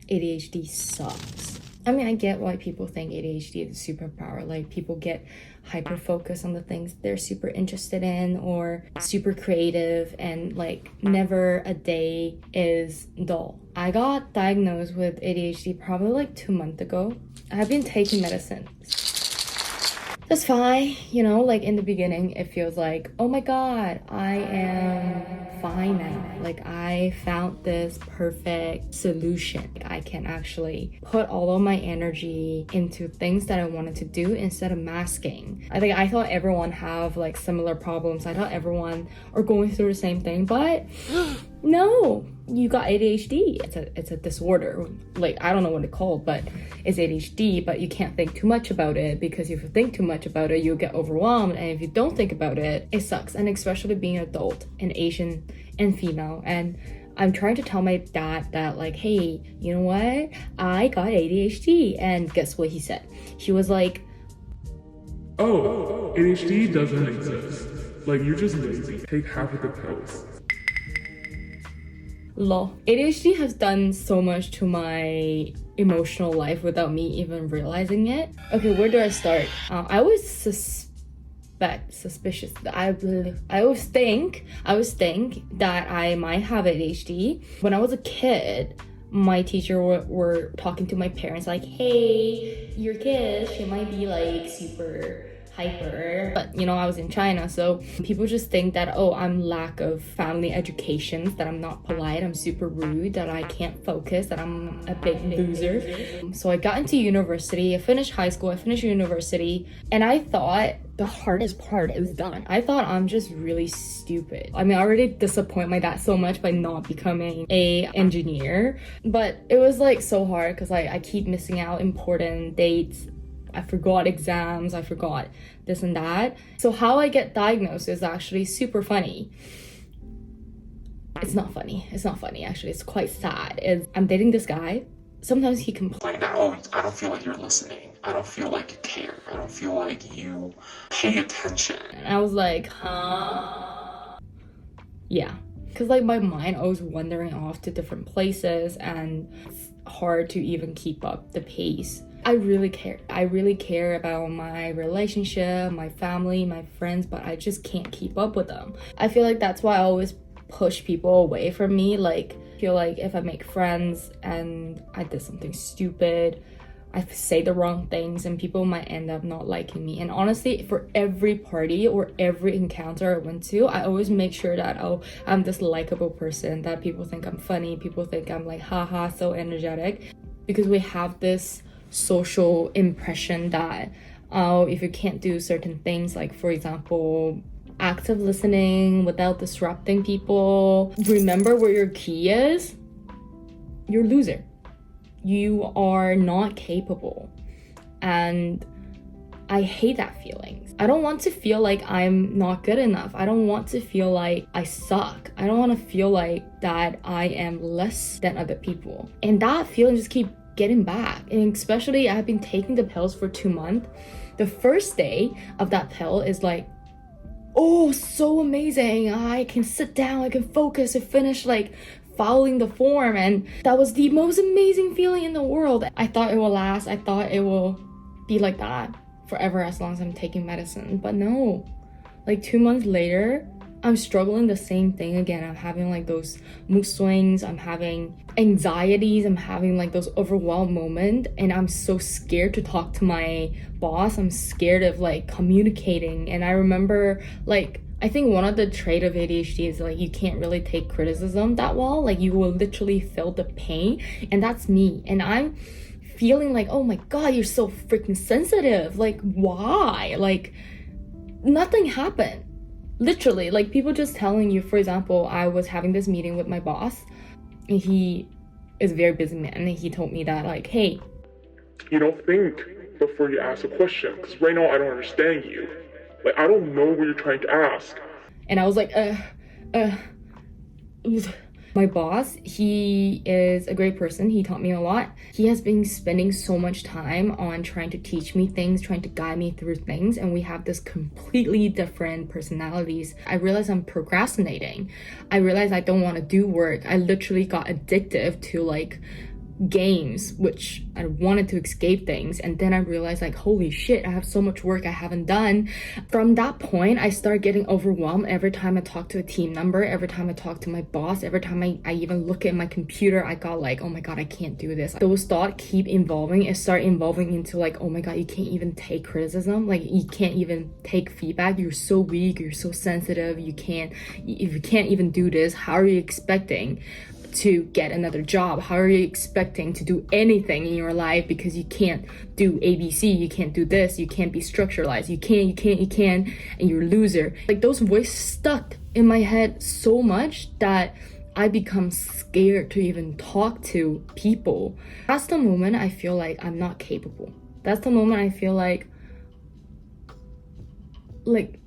ADHD sucks. I mean, I get why people think ADHD is a superpower. Like, people get hyper focused on the things they're super interested in or super creative, and like never a day is dull. I got diagnosed with ADHD probably like 2 months ago. I've been taking medicine. That's fine, you know, like in the beginning, it feels like, oh my God, I am fine now. Like, I found this perfect solution. Like, I can actually put all of my energy into things that I wanted to do instead of masking. I thought everyone have like similar problems. I thought everyone are going through the same thing, but no, you got ADHD. It's a disorder. Like, I don't know what it's called, but it's ADHD, but you can't think too much about it, because if you think too much about it, you'll get overwhelmed. And if you don't think about it, it sucks. And especially being an adult and Asian and female. And I'm trying to tell my dad that, like, hey, you know what? I got ADHD. And guess what he said? He was like, oh, ADHD doesn't exist. Like, you're just lazy. Take half of the pills. lol. ADHD has done so much to my emotional life without me even realizing it. Okay, where do I start? I was suspicious. I always think that I might have ADHD. When I was a kid, my teacher were talking to my parents like, hey, your kid, she might be like super hyper. But you know, I was in China, so people just think that, oh, I'm lack of family education, that I'm not polite, I'm super rude, that I can't focus, that I'm a big loser. So I got into university, I finished high school, I finished university, and I thought the hardest part is done. I thought I'm just really stupid. I mean, I already disappoint my dad so much by not becoming a engineer, but it was like so hard because I keep missing out important dates. I forgot exams, I forgot this and that. So how I get diagnosed is actually super funny. It's not funny actually, it's quite sad. I'm dating this guy. Sometimes he complains, oh, I don't feel like you're listening. I don't feel like you care. I don't feel like you pay attention. And I was like, huh? Yeah. Because like my mind always wandering off to different places, and it's hard to even keep up the pace. I really care about my relationship, my family, my friends, but I just can't keep up with them. I feel like that's why I always push people away from me. Like, I feel like if I make friends and I did something stupid, I say the wrong things, and people might end up not liking me. And honestly, for every party or every encounter I went to, I always make sure that, oh, I'm this likable person, that people think I'm funny, people think I'm like, haha, so energetic. Because we have this social impression that, oh, if you can't do certain things, like for example, active listening without disrupting people, remember where your key is, you're a loser. You are not capable. And I hate that feeling. I don't want to feel like I'm not good enough. I don't want to feel like I suck. I don't want to feel like that I am less than other people. And that feeling just keeps getting back. And especially I've been taking the pills for 2 months. The first day of that pill is like, oh, so amazing. I can sit down, I can focus, I finish like following the form, and that was the most amazing feeling in the world. I thought it will last. I thought it will be like that forever as long as I'm taking medicine. But no, like 2 months later, I'm struggling the same thing again. I'm having like those mood swings, I'm having anxieties, I'm having like those overwhelmed moments, and I'm so scared to talk to my boss. I'm scared of like communicating. And I remember, like, I think one of the trait of ADHD is like you can't really take criticism that well. Like, you will literally feel the pain, and that's me. And I'm feeling like, oh my God, you're so freaking sensitive. Like, why? Like, nothing happened. Literally, like people just telling you. For example, I was having this meeting with my boss, and he is a very busy man, and he told me that, like, hey, You don't think before you ask a question, because right now I don't understand you. Like, I don't know what you're trying to ask. and I was like, my boss, he is a great person. He taught me a lot. He has been spending so much time on trying to teach me things, trying to guide me through things, and we have this completely different personalities. I realize I'm procrastinating. I realize I don't want to do work. I literally got addictive to like games, which I wanted to escape things, and then I realized like, holy shit, I have so much work I haven't done. From that point, I started getting overwhelmed every time I talk to a team member, every time I talk to my boss, every time I even look at my computer. I got like, oh my god, I can't do this. Those thoughts keep evolving. It started evolving into like, oh my god, you can't even take criticism, like you can't even take feedback, you're so weak, you're so sensitive, if you can't even do this, how are you expecting to get another job? How are you expecting to do anything in your life because you can't do ABC, you can't do this, you can't be structuralized, you can't, and you're a loser. Like those voices stuck in my head so much that I become scared to even talk to people. That's the moment I feel like I'm not capable. That's the moment I feel like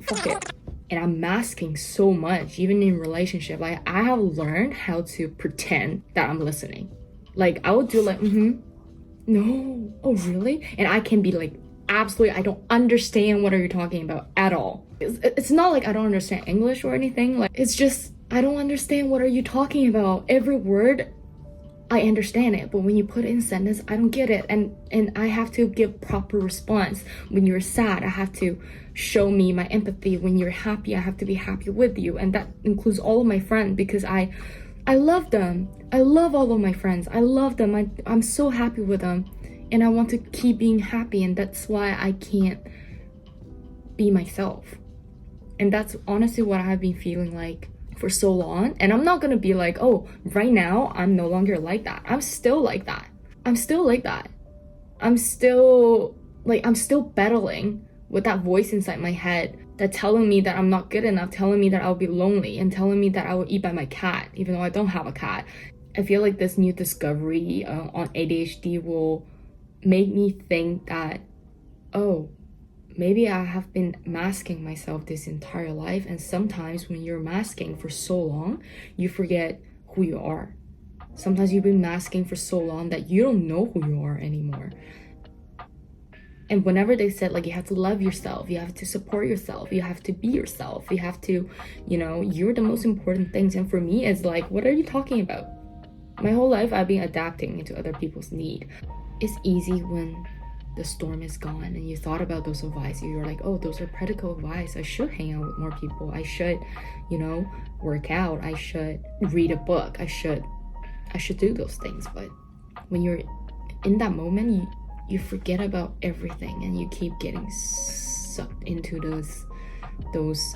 fuck it. And I'm masking so much, even in relationship. Like I have learned how to pretend that I'm listening. Like I would do like, no, oh really? And I can be like, absolutely, I don't understand what are you talking about at all. It's not like I don't understand English or anything. Like it's just, I don't understand what are you talking about. Every word, I understand it, but when you put it in sentence, I don't get it. And I have to give proper response. When you're sad, I have to show me my empathy. When you're happy, I have to be happy with you. And that includes all of my friends, because I love them. I love all of my friends. I love them. I'm so happy with them. And I want to keep being happy. And that's why I can't be myself. And that's honestly what I've been feeling like for so long. And I'm not gonna be like, oh, right now I'm no longer like that. I'm still like that. I'm still battling with that voice inside my head that telling me that I'm not good enough, telling me that I'll be lonely, and telling me that I will eat by my cat even though I don't have a cat. I feel like this new discovery on ADHD will make me think that, oh, maybe I have been masking myself this entire life. And sometimes when you're masking for so long, you forget who you are. Sometimes you've been masking for so long that you don't know who you are anymore. And whenever they said like, you have to love yourself, you have to support yourself, you have to be yourself, you have to, you're the most important things. And for me, it's like, what are you talking about? My whole life, I've been adapting into other people's need. It's easy when the storm is gone and you thought about those advice. You're like, oh, those are practical advice. I should hang out with more people. I should, work out. I should read a book. I should do those things. But when you're in that moment, you forget about everything and you keep getting sucked into those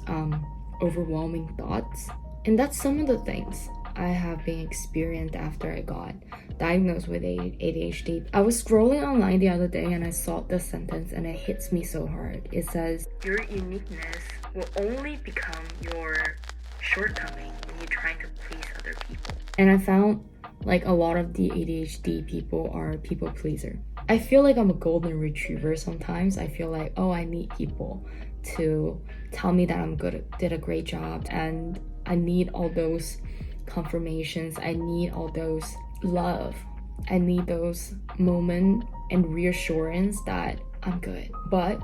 overwhelming thoughts. And that's some of the things I have been experienced after I got diagnosed with ADHD. I was scrolling online the other day and I saw this sentence and it hits me so hard. It says, your uniqueness will only become your shortcoming when you're trying to please other people. And I found like a lot of the ADHD people are people pleaser. I feel like I'm a golden retriever sometimes. I feel like, oh, I need people to tell me that I'm good, did a great job, and I need all those confirmations. I need all those love. I need those moments and reassurance that I'm good. But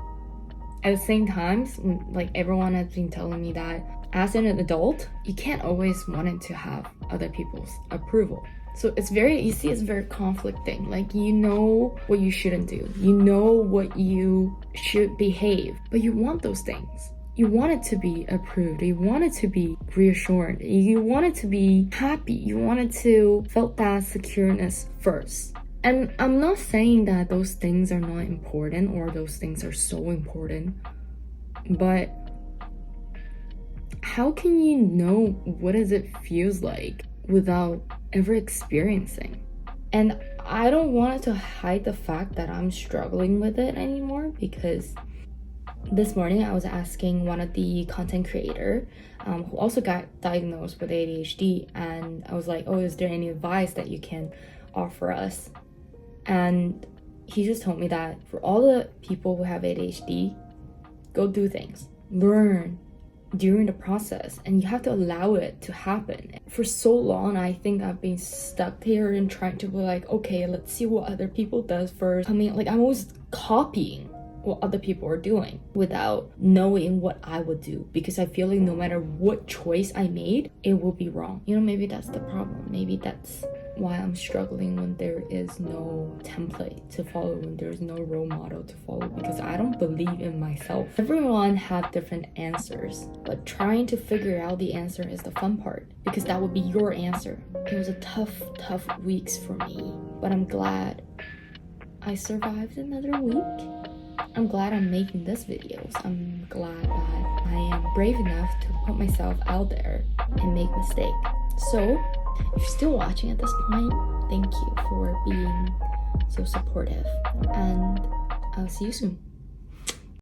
at the same time, like everyone has been telling me that as an adult, you can't always want it to have other people's approval. So it's very easy, it's very conflicting. Like, you know what you shouldn't do. You know what you should behave, but you want those things. You want it to be approved. You want it to be reassured. You want it to be happy. You want it to feel that secureness first. And I'm not saying that those things are not important or those things are so important, but how can you know what does it feels like without ever experiencing? And I don't want to hide the fact that I'm struggling with it anymore, because this morning I was asking one of the content creator who also got diagnosed with ADHD, and I was like, oh, is there any advice that you can offer us? And he just told me that for all the people who have ADHD, go do things, learn during the process, and you have to allow it to happen. For so long, I think I've been stuck here and trying to be like, okay, let's see what other people does first. I mean, like, I'm always copying what other people are doing without knowing what I would do, because I feel like no matter what choice I made, it will be wrong. Maybe that's the problem. Maybe that's why I'm struggling when there is no template to follow, when there's no role model to follow, because I don't believe in myself. Everyone had different answers, but trying to figure out the answer is the fun part, because that would be your answer. It was a tough weeks for me, but I'm glad I survived another week. I'm glad I'm making this videos. I'm glad that I am brave enough to put myself out there and make mistakes. So if you're still watching at this point, thank you for being so supportive, and I'll see you soon.